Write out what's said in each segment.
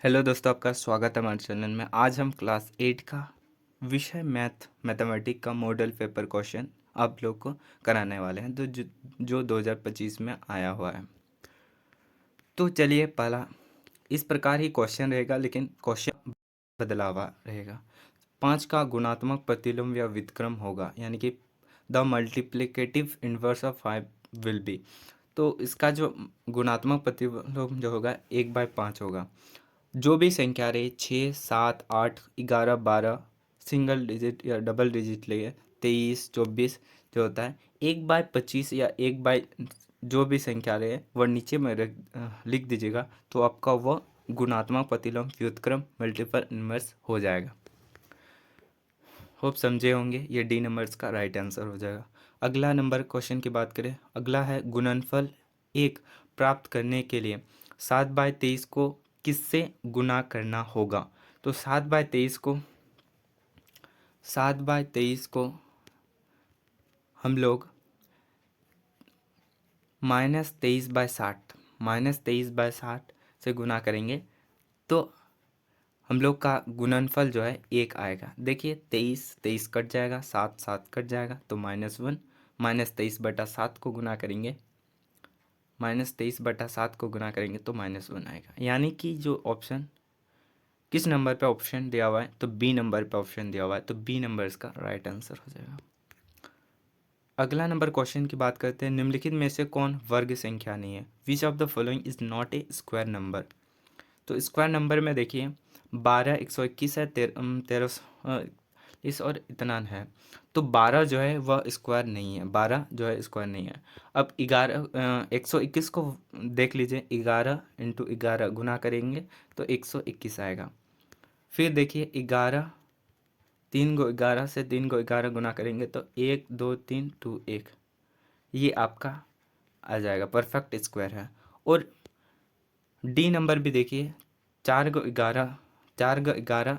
Hello दोस्तों, आपका स्वागत है हमारे चैनल में। आज हम क्लास 8 का विषय मैथमेटिक का मॉडल पेपर क्वेश्चन आप लोग को कराने वाले हैं जो 2025 में आया हुआ है। तो चलिए, पहला इस प्रकार ही क्वेश्चन रहेगा, लेकिन क्वेश्चन बदला हुआ रहेगा। 5 का गुणात्मक प्रतिलोम या व्युत्क्रम होगा, यानी कि the multiplicative inverse of 5 will be. तो इसका जो गुणात्मक प्रतिलोम जो होगा 1/5 होगा। जो भी संख्या रहे 6, 7, 8, 11, 12 सिंगल डिजिट या डबल डिजिट लिए 23, 24 जो होता है 1/25 या 1 बाय जो भी संख्या रहे वह नीचे में लिख दीजिएगा, तो आपका वह गुणात्मक प्रतिलोम व्युत्क्रम मल्टीपल इन्वर्स हो जाएगा। होप समझे होंगे। ये डी नंबर्स का राइट आंसर हो जाएगा। अगला नंबर क्वेश्चन की बात करें, अगला है गुणनफल 1 प्राप्त करने के लिए 7/23 को किससे गुना करना होगा। तो 7/23 को हम लोग -23/60 से गुना करेंगे, तो हम लोग का गुणनफल जो है 1 आएगा। देखिए 23 23 कट जाएगा, 7 7 कट जाएगा, तो -1। -23/7 को गुना करेंगे, -23/7 को गुना करेंगे तो -1 आएगा। यानी कि जो ऑप्शन किस नंबर पे ऑप्शन दिया हुआ है, तो बी नंबर पे ऑप्शन दिया हुआ है, तो बी नंबर इसका राइट आंसर हो जाएगा। अगला नंबर क्वेश्चन की बात करते हैं, निम्नलिखित में से कौन वर्ग संख्या नहीं है। Which of the following is not a square number. तो स्क्वायर नंबर में देखिए 12 121 है, 13 इस और इतना है, तो 12 जो है वह स्क्वायर नहीं है, 12 जो है स्क्वायर नहीं है। अब 121 को देख लीजिए, 11 इंटू 11 गुना करेंगे तो 121 आएगा। फिर देखिए 11 3 को 11 से 3 को 11 गुना करेंगे तो 1 2 3 2 1, ये आपका आ जाएगा, परफेक्ट स्क्वायर है। और डी नंबर भी देखिए 4 को 11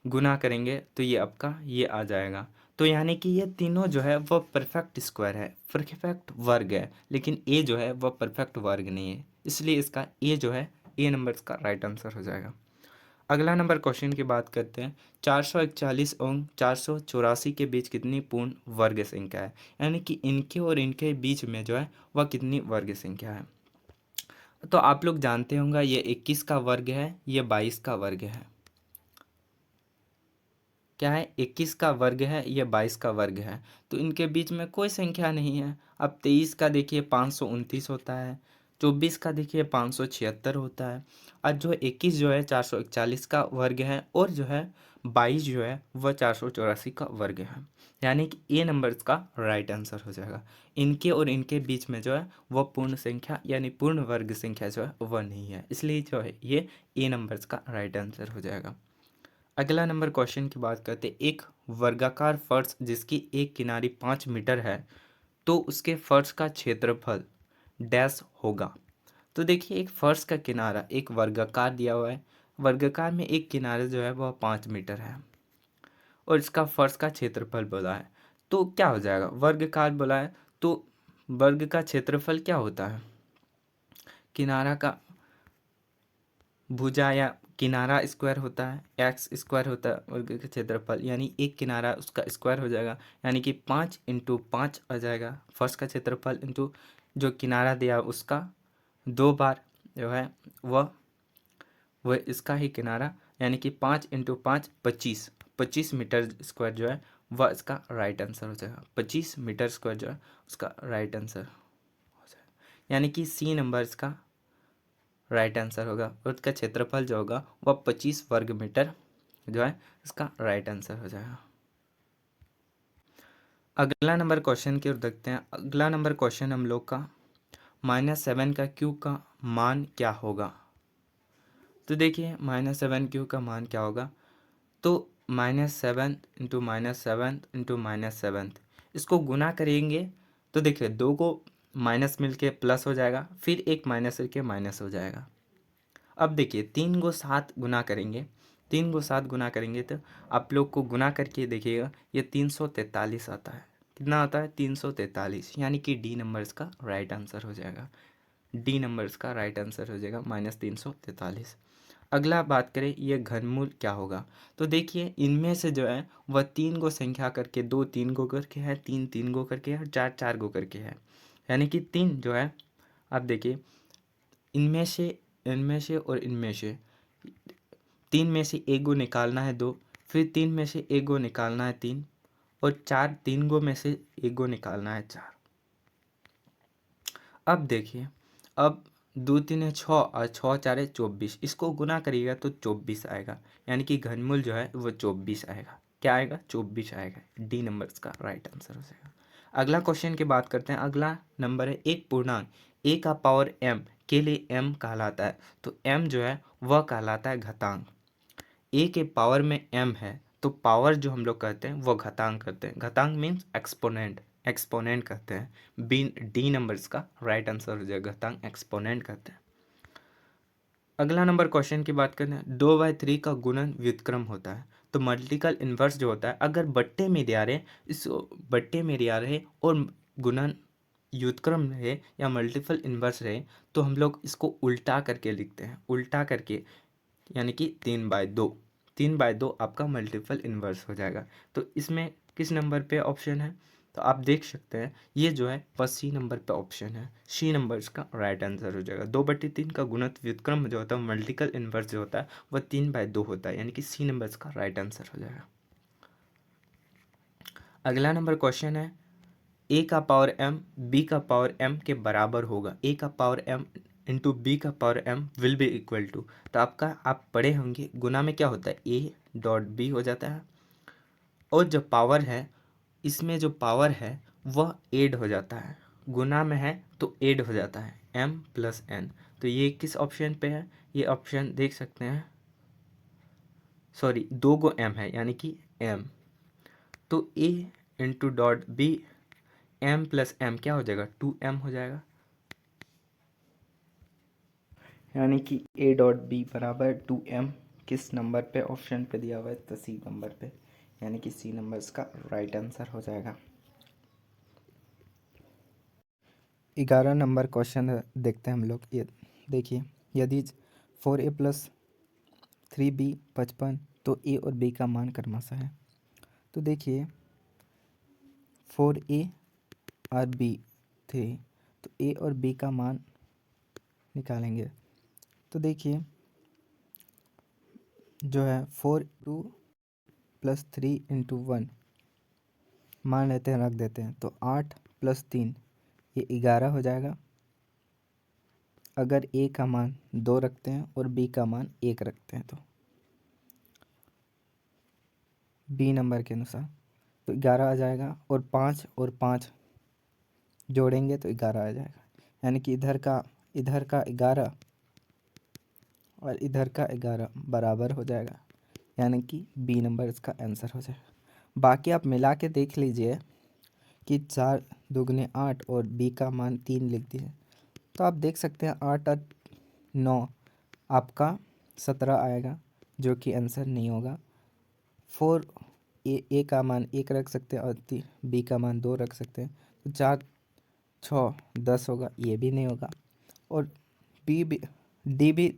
गुना करेंगे तो ये आपका ये आ जाएगा। तो यानी कि ये तीनों जो है वह परफेक्ट स्क्वायर है, परफेक्ट वर्ग है, लेकिन ए जो है वह परफेक्ट वर्ग नहीं है, इसलिए इसका ए जो है ए नंबर का राइट आंसर हो जाएगा। अगला नंबर क्वेश्चन की बात करते हैं, 441 और 484 के बीच कितनी पूर्ण वर्ग संख्या है, यानी कि इनके और इनके बीच में जो है वह कितनी वर्ग संख्या है। तो आप लोग जानते होंगे ये 21 का वर्ग है, ये 22 का वर्ग है। क्या है, 21 का वर्ग है, ये 22 का वर्ग है, तो इनके बीच में कोई संख्या नहीं है। अब 23 का देखिए 529 होता है, 24 का देखिए 576 होता है, और जो 21 जो है 441 का वर्ग है, और जो है 22 जो है वह 484 का वर्ग है। यानी कि ए नंबर का राइट आंसर हो जाएगा। इनके और इनके बीच में जो है वह पूर्ण संख्या यानी पूर्ण वर्ग संख्या जो है वह नहीं है, इसलिए जो है ये ए नंबर्स का राइट आंसर हो जाएगा। अगला नंबर क्वेश्चन की बात करते हैं, एक वर्गाकार फर्श जिसकी एक किनारी 5 मीटर है, तो उसके फर्श का क्षेत्रफल डैश होगा। तो देखिए एक फर्श का किनारा एक वर्गाकार दिया हुआ है, वर्गाकार में एक किनारा जो है वह 5 मीटर है, और इसका फर्श का क्षेत्रफल बोला है, तो क्या हो जाएगा, वर्गाकार बोला है तो वर्ग का क्षेत्रफल क्या होता है, किनारा का भुजा या किनारा स्क्वायर होता है, एक्स स्क्वायर होता है वर्ग का क्षेत्रफल, यानी एक किनारा उसका स्क्वायर हो जाएगा, यानी कि 5 × 5 आ जाएगा फर्श का क्षेत्रफल, इंटू जो किनारा दिया उसका 2 बार जो है वह इसका ही किनारा, यानी कि 5 × 5 25, 25 मीटर स्क्वायर जो है वह इसका राइट आंसर हो जाएगा। 25 मीटर स्क्वायर जो है उसका राइट आंसर हो जाएगा, यानी कि सी नंबर इसका राइट आंसर होगा। और उसका क्षेत्रफल जो होगा वह 25 वर्ग मीटर जो है इसका राइट आंसर हो जाएगा। अगला नंबर क्वेश्चन की ओर देखते हैं। अगला नंबर क्वेश्चन हम लोग का -7 का क्यूब का मान क्या होगा। तो देखिए -7 क्यूब का मान क्या होगा, तो -7 इंटू -7 इंटू -7 इसको गुना करेंगे, तो देखिए 2 को माइनस मिल के प्लस हो जाएगा, फिर एक माइनस करके माइनस हो जाएगा। अब देखिए 3 को 7 गुना करेंगे, 3 को 7 गुना करेंगे तो आप लोग को गुना करके देखिएगा ये 343 आता है। कितना आता है, 343, यानी कि डी नंबर इसका राइट आंसर हो जाएगा। डी नंबर इसका राइट आंसर हो जाएगा -343। अगला बात करें ये घनमूल क्या होगा। तो देखिए इनमें से जो है वह 3 को संख्या करके, 2 3 को करके है, 3 3 को करके है और 4 4 को करके है। यानी कि 3 जो है, आप देखिए इनमें से और इनमें से 3 में से एक गो निकालना है 2, फिर 3 में से एक गो निकालना है 3, और 4 3 गो में से एक गो निकालना है 4। अब देखिए, अब 2 3 है 6 और 6 4 है 24, इसको गुना करिएगा तो 24 आएगा। यानी कि घनमूल जो है वो 24 आएगा। क्या आएगा? 24 आएगा। डी नंबर इसका राइट आंसर हो जाएगा। अगला क्वेश्चन की बात करते हैं। अगला नंबर है एक पूर्णांक ए का पावर m के लिए m कहलाता है। तो m जो है वह कहलाता है घातांक। ए के पावर में m है तो पावर जो हम लोग कहते हैं वो घातांक करते हैं। घातांक मीन्स एक्सपोनेंट, एक्सपोनेंट कहते हैं। बी डी नंबर इसका राइट आंसर हो जाएगा। घातांक एक्सपोनेंट कहते हैं। अगला नंबर क्वेश्चन की बात करते हैं। 2/3 का गुणन व्युत्क्रम होता है। तो मल्टीपल इन्वर्स जो होता है, अगर बट्टे में दिया रहे, इस बट्टे में दिया रहे और गुणन व्युत्क्रम रहे या मल्टीपल इन्वर्स रहे, तो हम लोग इसको उल्टा करके लिखते हैं। उल्टा करके यानी कि 3/2, 3/2 आपका मल्टीपल इन्वर्स हो जाएगा। तो इसमें किस नंबर पे ऑप्शन है? तो आप देख सकते हैं ये जो है वह सी नंबर पे ऑप्शन है। सी नंबर इसका राइट आंसर हो जाएगा। 2/3 का गुणित व्युत्क्रम जो होता है, मल्टीपल इन्वर्स जो होता है, वह 3/2 होता है। यानी कि सी नंबर इसका राइट आंसर हो जाएगा। अगला नंबर क्वेश्चन है ए का पावर m बी का पावर m के बराबर होगा। ए का पावर m इंटू बी का power m will be equal to. तो आपका आप पढ़े होंगे गुना में क्या होता है, a डॉट बी हो जाता है, और जो पावर है इसमें जो पावर है वह ऐड हो जाता है। गुना में है तो ऐड हो जाता है, m प्लस n। तो ये किस ऑप्शन पे है? ये ऑप्शन देख सकते हैं, सॉरी 2 गो m है यानी कि m। तो a into dot B, m plus m क्या हो जाएगा? 2m हो जाएगा। यानी कि a डॉट बी बराबर 2m किस नंबर पे ऑप्शन पे दिया हुआ है? तो सी नंबर पे। यानी कि सी नंबर इसका राइट आंसर हो जाएगा। 11 नंबर क्वेश्चन देखते हैं हम लोग। ये देखिए, यदि 4a प्लस 3b 55 तो a और b का मान क्रमशः है। तो देखिए 4a और b 3, तो a और b का मान निकालेंगे। तो देखिए जो है 4 प्लस 3 इंटू 1 मान लेते हैं, रख देते हैं, तो 8 प्लस 3 ये 11 हो जाएगा। अगर a का मान 2 रखते हैं और b का मान 1 रखते हैं तो b नंबर के अनुसार तो 11 आ जाएगा, और 5 और 5 जोड़ेंगे तो 11 आ जाएगा। यानी कि इधर का 11 और इधर का 11 बराबर हो जाएगा। यानी कि बी नंबर इसका आंसर हो जाएगा। बाकी आप मिला के देख लीजिए कि 4 दूगुने 8 और बी का मान 3 लिख दिए, तो आप देख सकते हैं 8 और 9 आपका 17 आएगा, जो कि आंसर नहीं होगा। 4 ए का मान 1 रख सकते हैं और बी का मान 2 रख सकते हैं, तो 4 6 10 होगा, ये भी नहीं होगा। और बी भी डी भी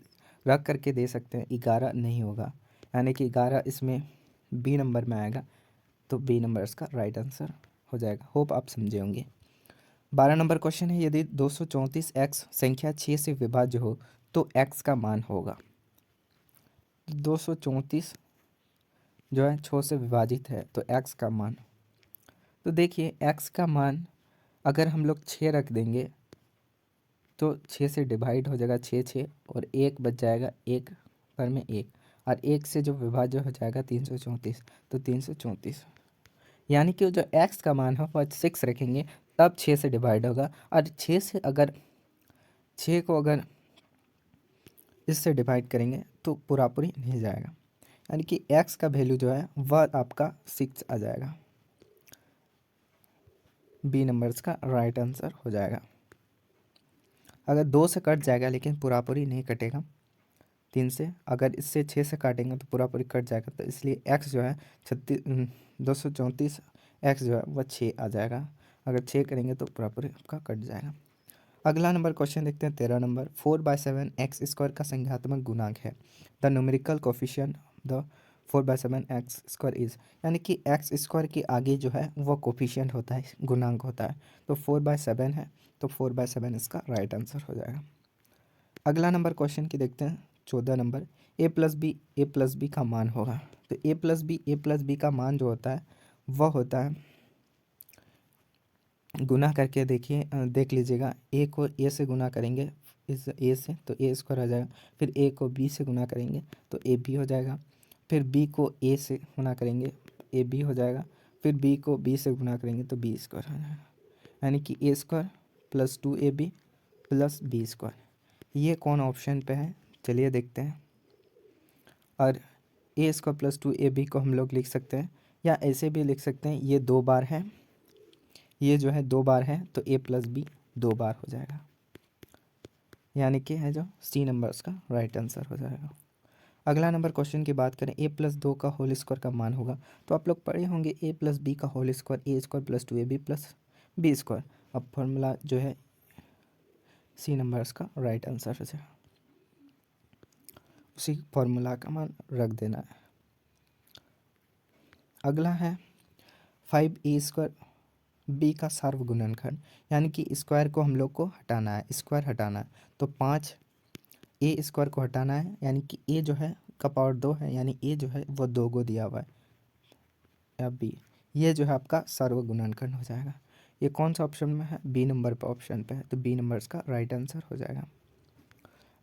रख करके दे सकते हैं, 11 नहीं होगा। यानी कि 11 इसमें बी नंबर में आएगा, तो बी नंबर इसका राइट आंसर हो जाएगा। होप आप समझे होंगे। 12 नंबर क्वेश्चन है, यदि 234x संख्या 6 से विभाज्य हो तो x का मान होगा। 234 जो है 6 से विभाजित है, तो x का मान, तो देखिए x का मान अगर हम लोग 6 रख देंगे तो 6 से डिवाइड हो जाएगा, 6 6 और 1 बच जाएगा, 1 पर में 1, और 1 से जो विभाज्य हो जाएगा 334, तो 334। यानी कि जो x का मान है वह 6 रखेंगे तब 6 से डिवाइड होगा, और 6 से अगर 6 को अगर इससे डिवाइड करेंगे तो पूरा पूरी नहीं जाएगा। यानी कि x का वैल्यू जो है वह आपका 6 आ जाएगा। बी नंबर्स का राइट आंसर हो जाएगा। अगर 2 से कट जाएगा लेकिन पूरा पूरी नहीं कटेगा, 3 से, अगर इससे 6 से काटेंगे तो पूरा पूरी कट जाएगा, तो इसलिए x जो है 234 x जो है वह 6 आ जाएगा। अगर 6 करेंगे तो पूरा पूरी आपका कट जाएगा। अगला नंबर क्वेश्चन देखते हैं 13 नंबर। 4/7 एक्स स्क्वायर का संख्यात्मक गुणांक है। The numerical coefficient the 4/7 x square is, यानी कि एक्स स्क्वायर के आगे जो है वो कोफिशिएंट होता है, गुणांक होता है। तो 4/7 है, तो 4/7 इसका राइट आंसर हो जाएगा। अगला नंबर क्वेश्चन की देखते हैं 14 नंबर। ए प्लस बी का मान होगा। तो ए प्लस बी का मान जो होता है वह होता है, गुना करके देखिए, देख लीजिएगा। ए को ए से गुना करेंगे इस ए से, तो ए स्क्वायर हो जाएगा। फिर ए को बी से गुना करेंगे तो ए बी हो जाएगा। फिर बी को ए से गुना करेंगे, ए बी हो जाएगा। फिर बी को बी से गुना करेंगे तो बी स्क्वायर हो जाएगा। यानी कि A square plus 2ab plus B square. ये कौन ऑप्शन पे है, चलिए देखते हैं। और ए स्क्वायर प्लस 2ab को हम लोग लिख सकते हैं, या ऐसे भी लिख सकते हैं, ये 2 बार है, ये जो है 2 बार है, तो ए प्लस बी 2 बार हो जाएगा। यानी कि है जो सी नंबर उसका राइट आंसर हो जाएगा। अगला नंबर क्वेश्चन की बात करें, a+2 का होल स्क्वायर का मान होगा। तो आप लोग पढ़े होंगे a+b का whole square A square plus 2ab plus B square. अब फॉर्मूला जो है सी नंबर उसका राइट आंसर हो जाएगा। उसी फॉर्मूला का मान रख देना है। अगला है 5a² बी का सार्वगुणनखंड, यानी कि स्क्वायर को हम लोग को हटाना है, स्क्वायर हटाना है। तो 5a² को हटाना है, यानी कि ए जो है का पावर 2 है, यानी ए जो है वो 2 को दिया हुआ है, या बी, ये जो है आपका सार्वगुणनखंड हो जाएगा। ये कौन सा ऑप्शन में है, बी नंबर पर ऑप्शन पे है, तो बी नंबर इसका राइट आंसर हो जाएगा।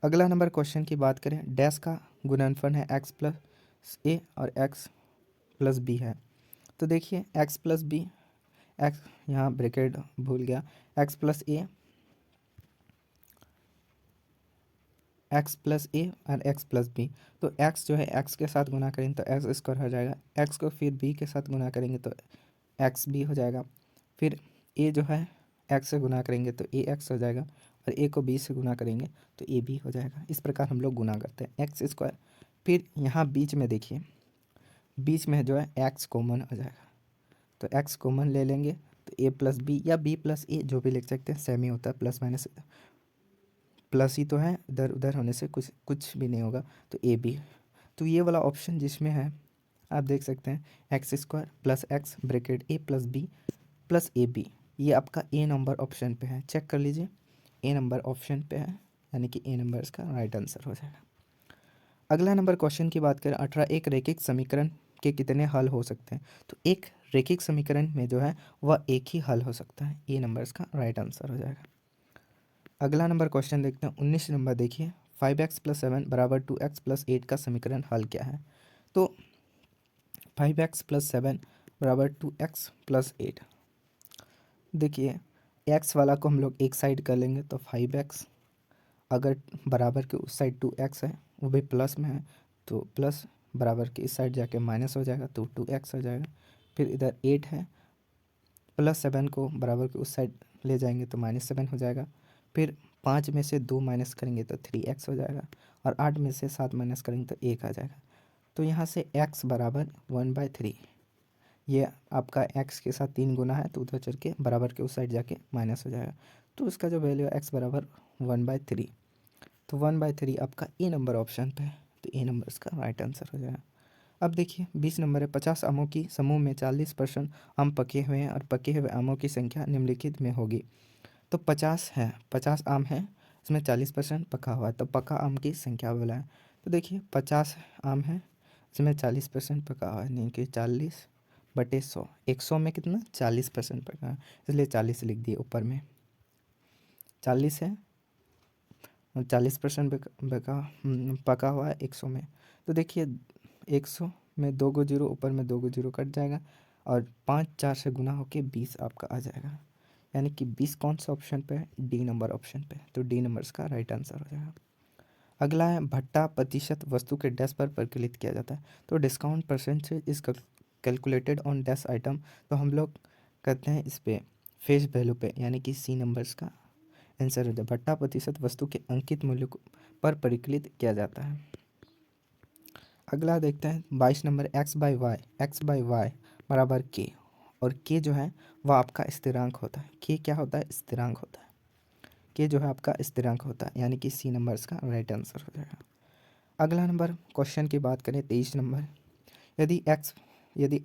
अगला नंबर क्वेश्चन की बात करें, डैश का गुणनफल है एक्स प्लस ए और एक्स प्लस बी है। तो देखिए एक्स प्लस बी, एक्स यहाँ ब्रैकेट भूल गया, एक्स प्लस ए और एक्स प्लस बी। तो एक्स जो है एक्स के साथ गुना करेंगे तो एक्स स्क्वायर हो जाएगा, एक्स को फिर बी के साथ गुना करेंगे तो एक्स बी हो जाएगा। फिर ए जो है एक्स से गुना करेंगे तो ए एक्स हो जाएगा, और ए को बी से गुना करेंगे तो ए बी हो जाएगा। इस प्रकार हम लोग गुना करते हैं एक्स स्क्वायर। फिर यहाँ बीच में देखिए, बीच में जो है एक्स कॉमन हो जाएगा, तो एक्स कॉमन ले लेंगे तो ए प्लस बी या बी प्लस ए जो भी लिख सकते हैं, सेम ही होता है, प्लस माइनस प्लस ही तो है, इधर उधर होने से कुछ कुछ भी नहीं होगा, तो ए बी। तो ये वाला ऑप्शन जिसमें है आप देख सकते हैं X square plus X bracket A plus B plus A B, ये आपका ए नंबर ऑप्शन पे है, चेक कर लीजिए, ए नंबर ऑप्शन पे है, यानी कि ए नंबर इसका राइट आंसर हो जाएगा। अगला नंबर क्वेश्चन की बात करें, 18 एक रैखिक समीकरण के कितने हल हो सकते हैं। तो एक रैखिक समीकरण में जो है वह एक ही हल हो सकता है, ए नंबर इसका राइट आंसर हो जाएगा। अगला नंबर क्वेश्चन देखते हैं 19 नंबर। देखिए 5x + 7 = 2x + 8 का समीकरण हल क्या है। तो 5x + 7 = 2x + 8। देखिए x वाला को हम लोग एक साइड कर लेंगे तो 5x, अगर बराबर के उस साइड 2x है वो भी प्लस में है, तो प्लस बराबर के इस साइड जाके माइनस हो जाएगा तो 2x हो जाएगा। फिर इधर 8 है, प्लस 7 को बराबर के उस साइड ले जाएंगे तो -7 हो जाएगा। फिर 5 में से 2 माइनस करेंगे तो 3x हो जाएगा, और 8 में से 7 माइनस करेंगे तो 1 आ जाएगा। तो यहाँ से x बराबर 1/3, ये आपका x के साथ 3 गुना है तो उधर चल के बराबर के उस साइड जाके माइनस हो जाएगा। तो इसका जो वैल्यू है x बराबर 1/3, तो 1/3 आपका ए नंबर ऑप्शन पे है, तो ए नंबर इसका राइट आंसर हो जाएगा। अब देखिए 20 नंबर है, 50 आमों की समूह में 40% आम पके हुए हैं और पके हुए आमों की संख्या निम्नलिखित में होगी। तो 50 है, 50 आम है, इसमें 40% पका हुआ है, तो पका आम की संख्या बोला है। तो देखिए 50 आम है, इसमें 40% पका हुआ है, यानी कि 40/100, 100 में कितना 40% पका है, इसलिए 40 लिख दिए ऊपर में। 40 है, 40% पका हुआ है 100 में। तो देखिए 100 में 2 को जीरो, ऊपर में 2 को जीरो कट जाएगा, और 5 4 से गुना होके 20 आपका आ जाएगा, यानी कि 20 कौन सा ऑप्शन पे है, डी नंबर ऑप्शन पे, तो डी नंबर इसका राइट आंसर हो जाएगा। अगला है भट्टा प्रतिशत वस्तु के डैश पर परिकलित किया जाता है। तो discount percentage is calculated on dash item, तो हम लोग करते हैं इस पे फेस वैल्यू पे, यानी कि सी नंबर्स का आंसर हो जाए। भट्टा प्रतिशत वस्तु के अंकित मूल्य पर परिकलित किया जाता है। अगला देखते हैं 22 नंबर, x/y बराबर k, और k जो है वह आपका स्थिरांक होता है। k क्या होता है, स्थिरांक होता है। के जो है आपका स्थिरांक होता है, यानी कि सी नंबर इसका राइट आंसर हो जाएगा। अगला नंबर क्वेश्चन की बात करें 23 नंबर, यदि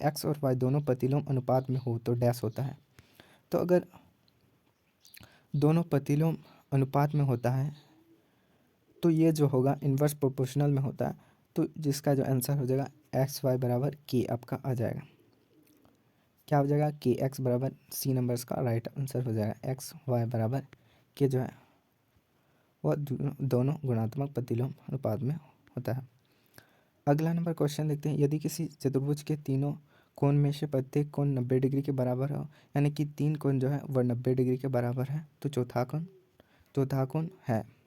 एक्स और वाई दोनों प्रतिलोम अनुपात में हो तो डैश होता है। तो अगर दोनों प्रतिलोम अनुपात में होता है तो ये जो होगा इन्वर्स प्रोपोर्शनल में होता है, तो जिसका जो आंसर हो जाएगा एक्स वाई बराबर के आपका आ जाएगा। क्या हो जाएगा? के एक्स बराबर सी नंबर इसका राइट आंसर हो जाएगा। एक्स वाई बराबर के जो है वह दोनों गुणात्मक प्रतिलोम अनुपात में होता है। अगला नंबर क्वेश्चन देखते हैं, यदि किसी चतुर्भुज के तीनों कोण में से प्रत्येक कोण 90 डिग्री के बराबर हो, यानी कि 3 कोण जो है वह 90 डिग्री के बराबर है, तो चौथा कोण है।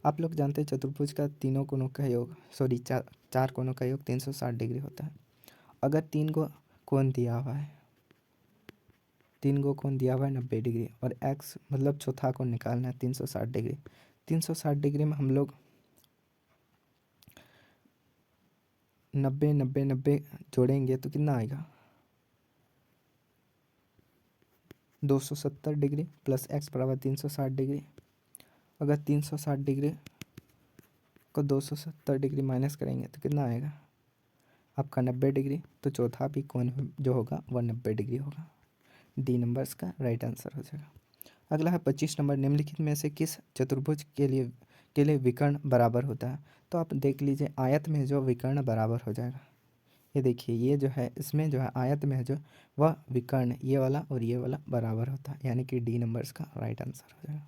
आप लोग जानते हैं चतुर्भुज का तीनों कोणों का योग चार कोणों का योग 360 डिग्री होता है। अगर 3 कोण दिया हुआ है 90 डिग्री और एक्स मतलब चौथा कोण निकालना है 360 डिग्री। 360 डिग्री में हम लोग 90 90 90 जोड़ेंगे तो कितना आएगा? 270 डिग्री प्लस एक्स बराबर 360 डिग्री। अगर 360 डिग्री को 270 डिग्री माइनस करेंगे तो कितना आएगा आपका? 90 डिग्री। तो चौथा भी कोण जो होगा वह 90 डिग्री होगा। डी नंबर इसका राइट आंसर हो जाएगा। अगला है 25 नंबर, निम्नलिखित में से किस चतुर्भुज के लिए विकर्ण बराबर होता है? तो आप देख लीजिए आयत में जो विकर्ण बराबर हो जाएगा, ये देखिए ये जो है इसमें जो है आयत में जो वह विकर्ण ये वाला और ये वाला बराबर होता है, यानी कि डी नंबर इसका राइट आंसर हो जाएगा।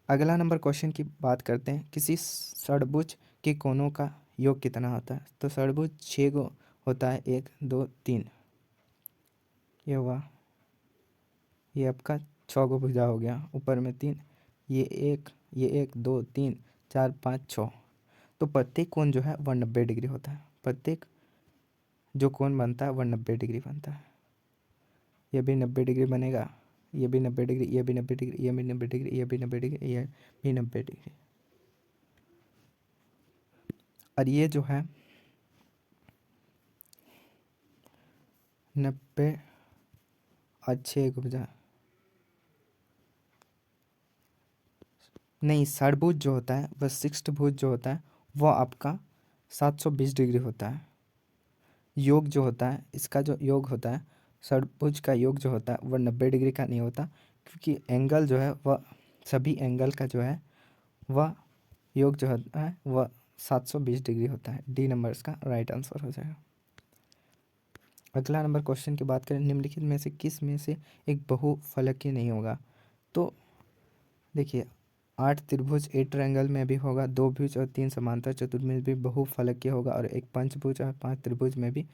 अगला नंबर क्वेश्चन की बात करते हैं, किसी षड्भुज के कोणों का योग कितना होता है? तो षड्भुज 6 गो होता है, 1 2 3, ये हुआ, ये आपका 6 गो भुजा हो गया, ऊपर में 3, ये 1 2 3 4 5 6। तो प्रत्येक कोण जो है वह 90 डिग्री होता है। प्रत्येक जो कोण बनता है वह 90 डिग्री बनता है। ये भी 90 डिग्री बनेगा, ये भी 90 डिग्री, ये भी 90 डिग्री, ये भी 90 डिग्री, ये भी 90 डिग्री, ये भी 90 डिग्री। और ये जो है 90 और 6 भुजा नहीं, षड्भुज जो होता है वह सिक्स्थ भुज जो होता है वह आपका 720 डिग्री होता है। योग जो होता है इसका जो योग होता है षड्भुज का योग जो होता है वह 90 डिग्री का नहीं होता, क्योंकि एंगल जो है वह सभी एंगल का जो है वह योग जो होता है वह 720 डिग्री होता है। डी नंबर इसका राइट आंसर हो जाएगा। अगला नंबर क्वेश्चन की बात करें, निम्नलिखित में से किस में से एक बहुफलकीय नहीं होगा? तो देखिए 8 त्रिभुज 8 ट्रायंगल में भी होगा, 2 भुज और 3 समांतर चतुर्भुज में भी बहुफलकीय होगा, और एक पंचभुज और 5 त्रिभुज में भी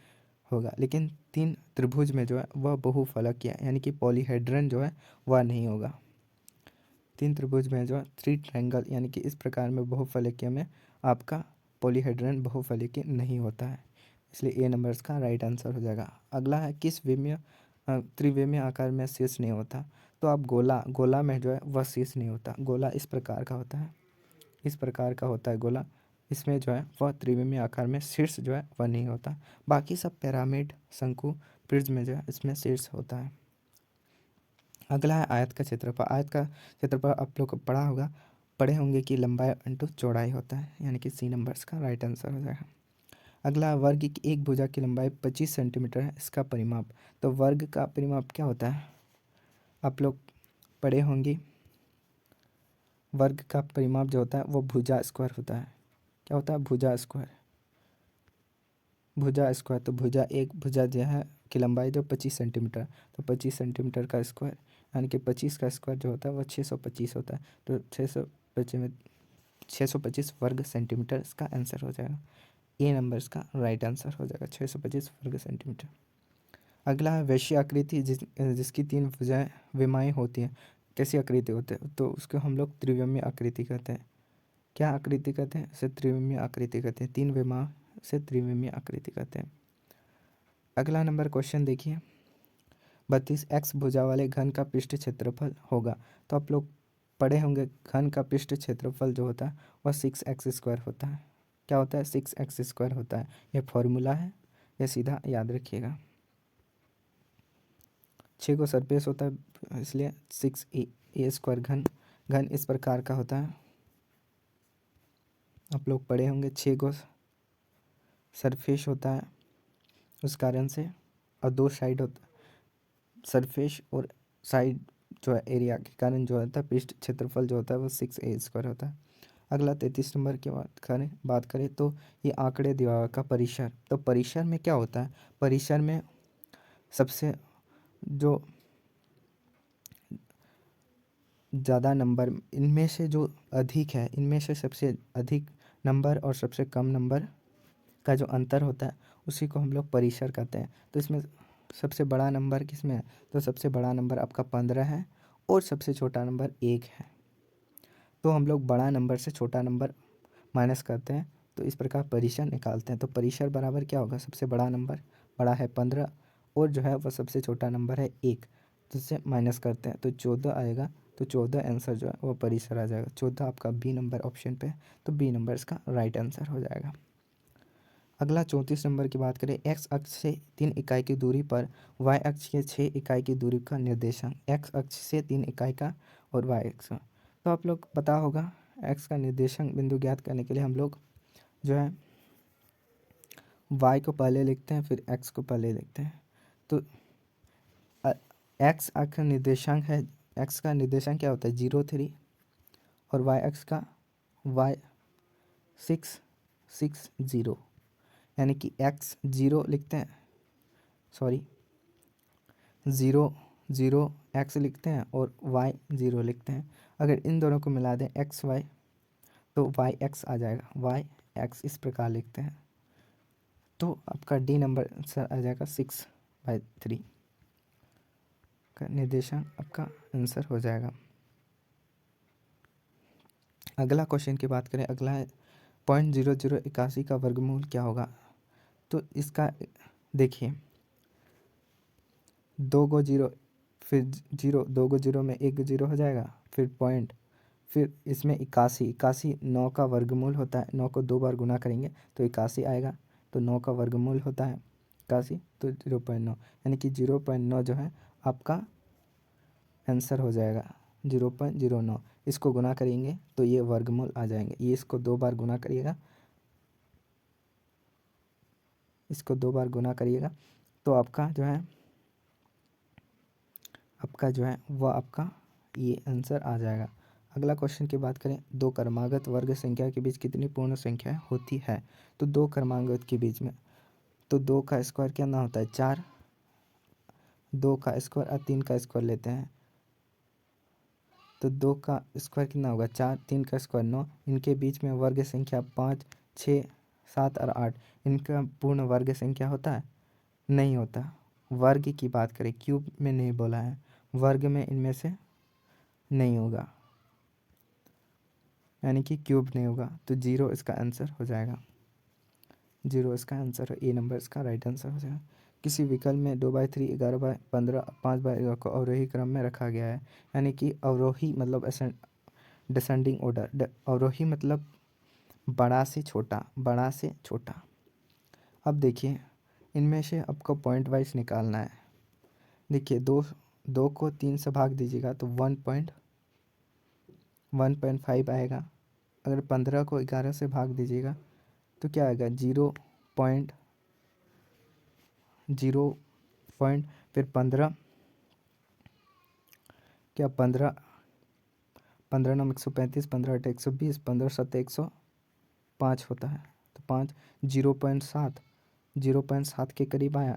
होगा, लेकिन 3 त्रिभुज में जो है वह बहुफलकीय यानी कि पॉलीहेड्रन जो है वह नहीं होगा। 3 त्रिभुज में जो है 3 ट्रायंगल यानी कि इस प्रकार में बहुफलकीय में आपका पॉलीहेड्रन बहुफलकीय नहीं होता है, इसलिए ए नंबर इसका राइट आंसर हो जाएगा। अगला है किस त्रिविमीय आकार में शीर्ष नहीं होता? तो आप गोला में जो है वह शीर्ष नहीं होता। गोला इस प्रकार का होता है, इस प्रकार का होता है गोला, इसमें जो है वह त्रिविमीय आकार में शीर्ष जो है वह नहीं होता। बाकी सब पिरामिड शंकु प्रिज्म में जो है इसमें शीर्ष होता है। अगला है आयत का क्षेत्रफल। आयत का क्षेत्रफल आप लोग को पढ़े होंगे कि लंबाई इंटू चौड़ाई होता है, यानी कि सी नंबर इसका राइट आंसर हो जाएगा। अगला वर्ग की एक भुजा की लंबाई 25 सेंटीमीटर है, इसका परिमाप। तो वर्ग का परिमाप क्या होता है? आप लोग पढ़े होंगे, वर्ग का परिमाप जो होता है वो भुजा स्क्वायर होता है। क्या होता है? भुजा स्क्वायर। तो भुजा जो है की लंबाई जो 25 सेंटीमीटर, तो 25 सेंटीमीटर का स्क्वायर यानी कि 25 का स्क्वायर जो होता है वो 625 होता है। तो 625 वर्ग सेंटीमीटर इसका आंसर हो जाएगा। ए नंबर इसका राइट आंसर हो जाएगा, 625 वर्ग सेंटीमीटर। अगला है वैश्य आकृति, जिसकी 3 भुजाएं विमाएँ होती हैं। कैसी आकृति होते हैं? तो उसको हम लोग त्रिविमीय आकृति कहते हैं। क्या आकृति कहते हैं? इसे त्रिविमीय आकृति कहते हैं। 3 विमा से त्रिविमीय आकृति कहते हैं। अगला नंबर क्वेश्चन देखिए, 32 एक्स भुजा वाले घन का पृष्ठ क्षेत्रफल होगा। तो आप लोग पढ़े होंगे घन का पृष्ठ क्षेत्रफल जो होता है वह 6x² होता है। क्या होता है? 6x² होता है। यह फॉर्मूला है, यह सीधा याद रखिएगा। 6 को सरफेस होता है इसलिए 6a² घन घन इस प्रकार का होता है, आप लोग पढ़े होंगे। 6 गो सरफेस होता है उस कारण से, और 2 साइड होता है। सरफेस और साइड जो है एरिया के कारण जो होता है पृष्ठ क्षेत्रफल जो होता है वो 6a² होता है। अगला 33 नंबर की बात करें तो ये आंकड़े दीवार का परिसर। तो परिसर में क्या होता है, परिसर में सबसे जो ज़्यादा नंबर, इनमें से जो अधिक है, इनमें से सबसे अधिक नंबर और सबसे कम नंबर का जो अंतर होता है उसी को हम लोग परिसर कहते हैं। तो इसमें सबसे बड़ा नंबर किसमें है, तो सबसे बड़ा नंबर आपका 15 है और सबसे छोटा नंबर 1 है। तो हम लोग बड़ा नंबर से छोटा नंबर माइनस करते हैं, तो इस प्रकार परिसर निकालते हैं। तो परिसर बराबर क्या होगा, सबसे बड़ा नंबर बड़ा है 15 और जो है वह सबसे छोटा नंबर है 1, जिससे माइनस करते हैं तो 14 आएगा। तो 14 आंसर जो है वो परिसर आ जाएगा। 14 आपका बी नंबर ऑप्शन पे है, तो बी नंबर इसका राइट आंसर हो जाएगा। अगला 34 नंबर की बात करें, एक्स अक्ष से 3 इकाई की दूरी पर वाई अक्ष के 6 इकाई की दूरी का निर्देशांक। एक्स अक्ष से 3 इकाई का और वाई अक्ष का, तो आप लोग पता होगा एक्स का निर्देशांक बिंदु ज्ञात करने के लिए हम लोग जो है वाई को पहले लिखते हैं फिर एक्स को पहले लिखते हैं। तो एक्स अक्ष का निर्देशांक है, एक्स का निर्देशांक क्या होता है 0, 3 और वाई अक्ष का वाई 6, 6, 0, यानी कि एक्स 0 लिखते हैं, सॉरी 0, 0 एक्स लिखते हैं और वाई 0 लिखते हैं। अगर इन दोनों को मिला दें एक्स वाई तो वाई एक्स आ जाएगा, वाई एक्स इस प्रकार लिखते हैं। तो आपका डी नंबर आंसर आ जाएगा 6/3 का निर्देशांक आपका आंसर हो जाएगा। अगला क्वेश्चन की बात करें, अगला है 0.0081 का वर्गमूल क्या होगा। तो इसका देखिए 2 गो जीरो, फिर जीरो, 2 गो जीरो में 1 जीरो हो जाएगा, फिर पॉइंट, फिर इसमें 81, 81 9 का वर्गमूल होता है। 9 को 2 बार गुना करेंगे तो 81 आएगा। तो 9 का वर्गमूल होता है 81, तो 0.9, यानी कि 0.9 जो है आपका आंसर हो जाएगा 0.09। इसको गुना करेंगे तो ये वर्गमूल आ जाएंगे। ये इसको 2 बार गुना करिएगा, इसको 2 बार गुना करिएगा तो आपका जो है वह आपका ये आंसर आ जाएगा। अगला क्वेश्चन की बात करें, 2 क्रमागत वर्ग संख्या के बीच कितनी पूर्ण संख्या होती है। तो 2 क्रमागत के बीच में, तो 2 का स्क्वायर कितना होता है 4, 2 का स्क्वायर और 3 का स्क्वायर लेते हैं तो 2 का स्क्वायर कितना होगा 4, 3 का स्क्वायर 9, इनके बीच में वर्ग संख्या 5, 6, 7 और 8, इनका पूर्ण वर्ग संख्या होता है, नहीं होता। वर्ग की बात करें, क्यूब में नहीं बोला है, वर्ग में इनमें से नहीं होगा, यानी कि क्यूब नहीं होगा। तो 0 इसका आंसर हो जाएगा, 0 इसका आंसर, ए नंबर इसका राइट आंसर हो जाएगा। किसी विकल्प में 2/3, 11/15, 5/11 को अवरोही क्रम में रखा गया है, यानी कि अवरोही मतलब डिसेंडिंग ऑर्डर, अवरोही मतलब बड़ा से छोटा, बड़ा से छोटा। अब देखिए इनमें से आपको पॉइंट वाइज निकालना है। देखिए 2 को 3 से भाग दीजिएगा तो 1.5 आएगा। अगर 15 को 11 से भाग दीजिएगा तो क्या आएगा 0.0 पॉइंट, फिर 15, क्या 15, 15 9 135, 15 8 120, 15 7 105 होता है। तो 5 0.7, 0.7 के करीब आया।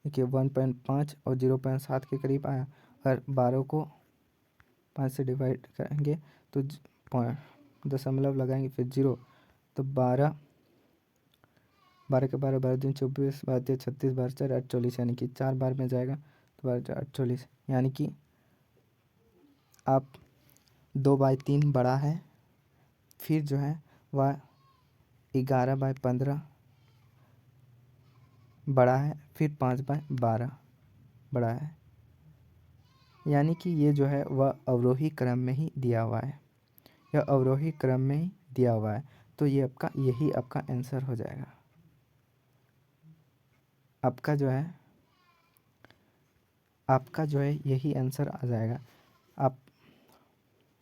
देखिए 1.5 और 0.7 के करीब आया। अगर 12 को 5 से डिवाइड करेंगे तो दशमलव लगाएंगे फिर 0, तो 12, 12 के 12, 12 दिन 24, 12 तिया 36, 12 4 48, यानी कि 4 बार में जाएगा तो 12 4 48, यानी कि आप 2/3 बड़ा है, फिर जो है वह 11/15 बड़ा है, फिर 5/12 बड़ा है, यानी कि ये जो है वह अवरोही क्रम में ही दिया हुआ है, यह अवरोही क्रम में ही दिया हुआ है। तो ये आपका यही आपका आंसर हो जाएगा। आपका जो है यही आंसर आ जाएगा। आप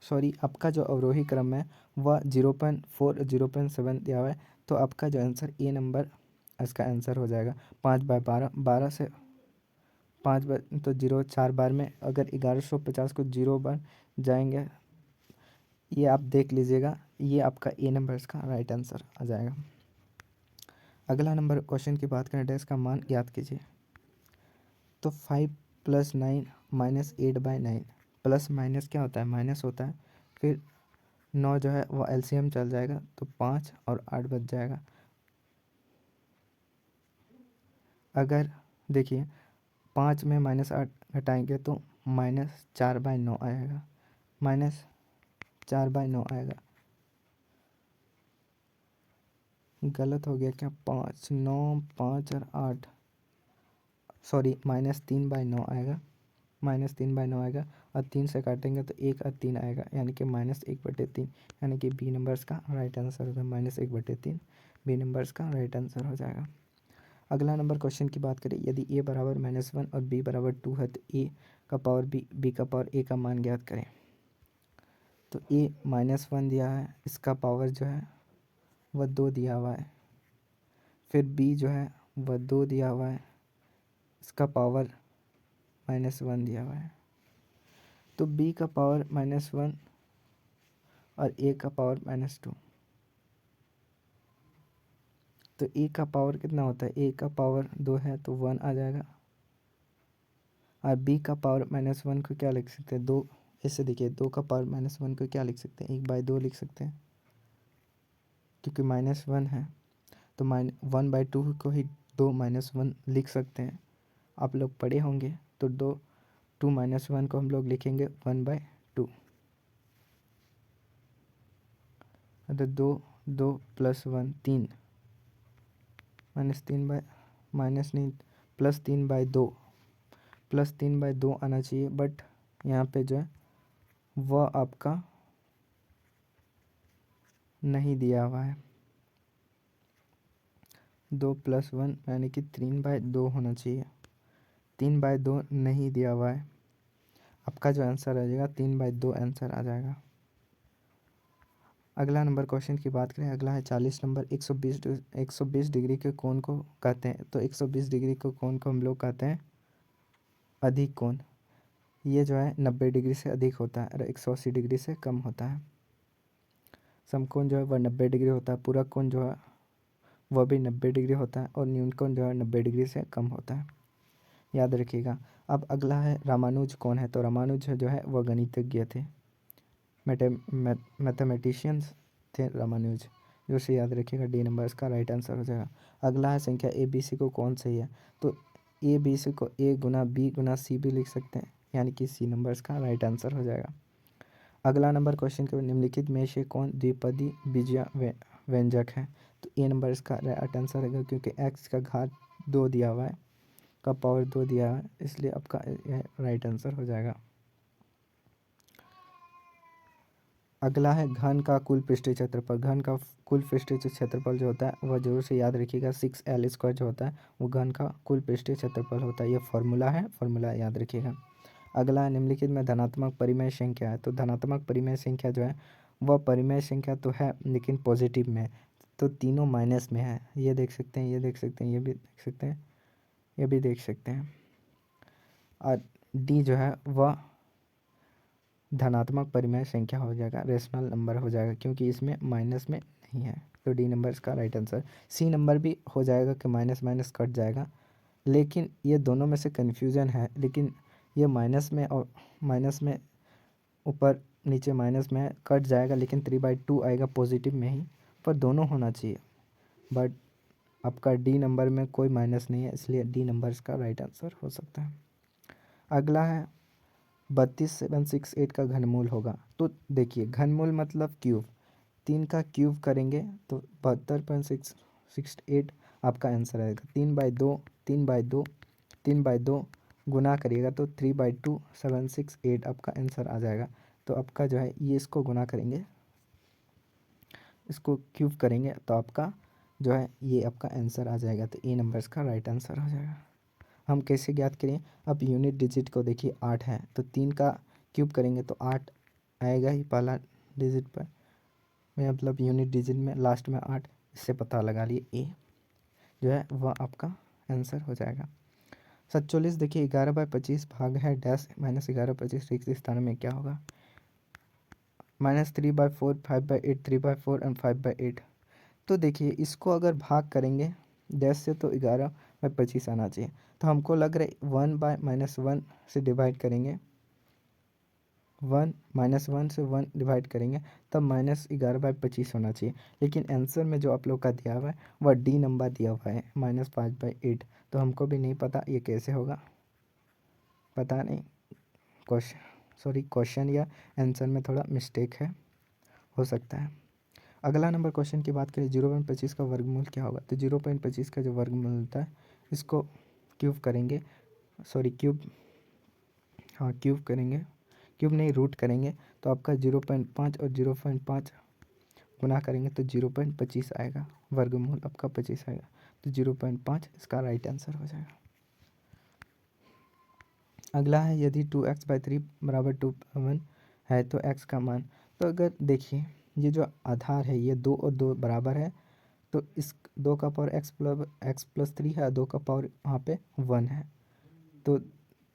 सॉरी आपका जो अवरोही क्रम है वह 0.4 0.7 दिया हुआ है, तो आपका जो आंसर ए नंबर इसका आंसर हो जाएगा। 5/12, 12 से 5 बार तो 0 4 बार में अगर 1150 को 0 बार जाएंगे, ये आप देख लीजिएगा, ये आपका ए नंबर इसका राइट आंसर आ जाएगा। अगला नंबर क्वेश्चन की बात करें, डैश का मान ज्ञात कीजिए। तो 5 + 9 - 8/9, प्लस माइनस क्या होता है, माइनस होता है। फिर 9 जो है वो एलसीएम चल जाएगा, तो 5 और 8 बच जाएगा। अगर देखिए 5 में -8 घटाएंगे तो -4/9 आएगा, -4/9 आएगा। गलत हो गया क्या, 5 9 5 और 8, सॉरी -3/9 आएगा, -3/9 आएगा। और 3 से काटेंगे तो 1 और 3 आएगा, यानी कि -1/3, यानी कि बी नंबर्स का राइट आंसर होगा -1/3। बी नंबर्स का राइट आंसर हो जाएगा। अगला नंबर क्वेश्चन की बात करें, यदि a बराबर -1 और b बराबर 2 है तो a का पावर b का पावर a का मान ज्ञात करें। तो a -1 दिया है, इसका पावर जो है वह 2 दिया हुआ है। फिर b जो है वह 2 दिया हुआ है, इसका पावर -1 दिया हुआ है। तो b का पावर -1 और a का पावर -2, तो a का पावर कितना होता है, a का पावर 2 है तो 1 आ जाएगा। और b का पावर -1 को क्या लिख सकते हैं, 2। ऐसे देखिए 2 का पावर -1 को क्या लिख सकते हैं, 1/2 लिख सकते हैं, क्योंकि -1 है। तो 1/2 को ही 2 -1 लिख सकते हैं, आप लोग पढ़े होंगे। तो 2 -1 को हम लोग लिखेंगे 1/2। तो 2 + 1 3, -3 बाय माइनस नहीं +3/2, +3/2 आना चाहिए, बट यहाँ पे जो है वह आपका नहीं दिया हुआ है। 2 + 1 यानी कि 3/2 होना चाहिए, 3/2 नहीं दिया हुआ है। आपका जो आंसर आ जाएगा 3/2 आंसर आ जाएगा। अगला नंबर क्वेश्चन की बात करें, अगला है 40 नंबर। 120 डिग्री के कोण को कहते हैं, तो 120 डिग्री के कोण को हम लोग कहते हैं अधिक कोण। ये जो है 90 डिग्री से अधिक होता है और 180 डिग्री से कम होता है। समकोण जो है वह 90 डिग्री होता है, पूरक कोण जो है वह भी 90 डिग्री होता है, और न्यून कोण जो है 90 डिग्री से कम होता है, याद रखिएगा। अब अगला है रामानुज कौन है, तो रामानुज जो है वह गणितज्ञ थे, मैथमेटिशियंस थे रामानुज, जो से याद रखिएगा। डी नंबर इसका राइट आंसर हो जाएगा। अगला है संख्या ए बी सी को कौन सही है, तो ए बी सी को ए गुना बी गुना सी भी लिख सकते हैं, यानी कि सी नंबर इसका राइट आंसर हो जाएगा। अगला नंबर क्वेश्चन के निम्नलिखित में से कौन द्विपदी बीजीय व्यंजक है, तो ए नंबर इसका राइट आंसर है, क्योंकि एक्स का घात 2 दिया हुआ है, का पावर 2 दिया हुआ है, इसलिए आपका राइट आंसर हो जाएगा। अगला है घन का कुल पृष्ठीय क्षेत्रफल। घन का कुल पृष्ठीय क्षेत्रफल जो होता है वह जरूर से याद रखिएगा, 6L² जो होता है वो घन का कुल पृष्ठीय क्षेत्रफल होता है। ये फॉर्मूला है, फॉर्मूला याद रखिएगा। अगला है निम्नलिखित में धनात्मक परिमेय संख्या है, तो धनात्मक परिमेय संख्या जो है वह परिमेय संख्या तो है लेकिन पॉजिटिव में है, तो तीनों माइनस में है। ये देख सकते हैं, ये देख सकते हैं, ये भी देख सकते हैं, ये भी देख सकते हैं। और डी जो है वह धनात्मक परिमेय संख्या हो जाएगा, रेशनल नंबर हो जाएगा, क्योंकि इसमें माइनस में नहीं है, तो डी नंबर इसका राइट आंसर। सी नंबर भी हो जाएगा कि माइनस माइनस कट जाएगा, लेकिन ये दोनों में से कन्फ्यूज़न है, लेकिन ये माइनस में और माइनस में ऊपर नीचे माइनस में कट जाएगा, लेकिन 3/2 आएगा पॉजिटिव में ही, पर दोनों होना चाहिए। बट आपका डी नंबर में कोई माइनस नहीं है, इसलिए डी नंबर इसका राइट आंसर हो सकता है। अगला है 32,768 का घनमूल होगा, तो देखिए घनमूल मतलब क्यूब, 3 का क्यूब करेंगे तो 72.668 आपका आंसर आएगा। 3/2 3/2 3/2 गुना करिएगा तो 3/2,768 आपका आंसर आ जाएगा। तो आपका जो है ये इसको गुना करेंगे, इसको क्यूब करेंगे तो आपका जो है ये आपका आंसर आ जाएगा, तो ए नंबर इसका राइट आंसर हो जाएगा। हम कैसे ज्ञात करें, अब यूनिट डिजिट को देखिए 8 है, तो 3 का क्यूब करेंगे तो 8 आएगा ही पहला डिजिट पर में, मतलब यूनिट डिजिट में लास्ट में 8, इससे पता लगा लिए ए जो है वह आपका आंसर हो जाएगा। 47 देखिए 11/25 भाग है डैश -11/25, तो इस स्थान में क्या होगा? -3/4, 5/8, 3/4 एंड 5/8। तो देखिए इसको अगर भाग करेंगे डैश से तो 11/25 आना चाहिए, तो हमको लग रहा है 1/-1 से डिवाइड करेंगे, 1 से 1 डिवाइड करेंगे तब -11/25 होना चाहिए। लेकिन आंसर में जो आप लोग का दिया हुआ है वह डी नंबर दिया हुआ है -5/8, तो हमको भी नहीं पता ये कैसे होगा, पता नहीं। क्वेश्चन या आंसर में थोड़ा मिस्टेक है, हो सकता है। अगला नंबर क्वेश्चन की बात करें 0.25 का वर्गमूल क्या होगा? तो 0.25 का जो वर्गमूल होता है इसको क्यूब करेंगे, क्यूब करेंगे, क्यूब नहीं रूट करेंगे, तो आपका 0.5 और 0.5 गुना करेंगे तो 0.25 आएगा, वर्गमूल आपका 25 आएगा, तो 0.5 इसका राइट आंसर हो जाएगा। अगला है यदि 2x/3 = 2 है तो x का मान। तो अगर देखिए ये जो आधार है ये 2 और 2 बराबर है, तो इस 2 का पावर x+3 है, 2 का पावर वहाँ पे 1 है, तो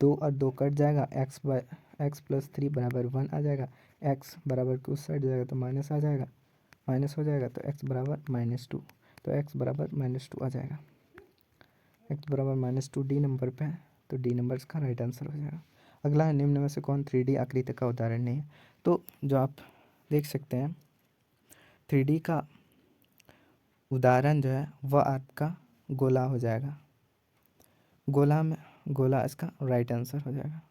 2 और 2 कट जाएगा, x+3 = 1 आ जाएगा, x बराबर के उस साइड जाएगा तो माइनस आ जाएगा, माइनस हो जाएगा तो x बराबर -2, तो x बराबर -2 आ जाएगा, x बराबर -2 डी नंबर पे है, तो डी नंबर इसका राइट आंसर हो जाएगा। अगला है निम्न में से कौन 3D आकृति का उदाहरण नहीं है? तो जो आप देख सकते हैं 3D का उदाहरण जो है वह आपका गोला हो जाएगा, गोला इसका राइट आंसर हो जाएगा।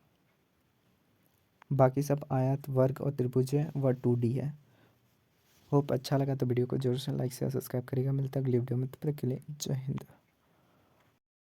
बाकी सब आयत, वर्ग और त्रिभुज है वह 2D है। होप अच्छा लगा तो वीडियो को जरूर से लाइक से सब्सक्राइब करिएगा। मिलता है अगली वीडियो में, तब तक के लिए जय हिंद।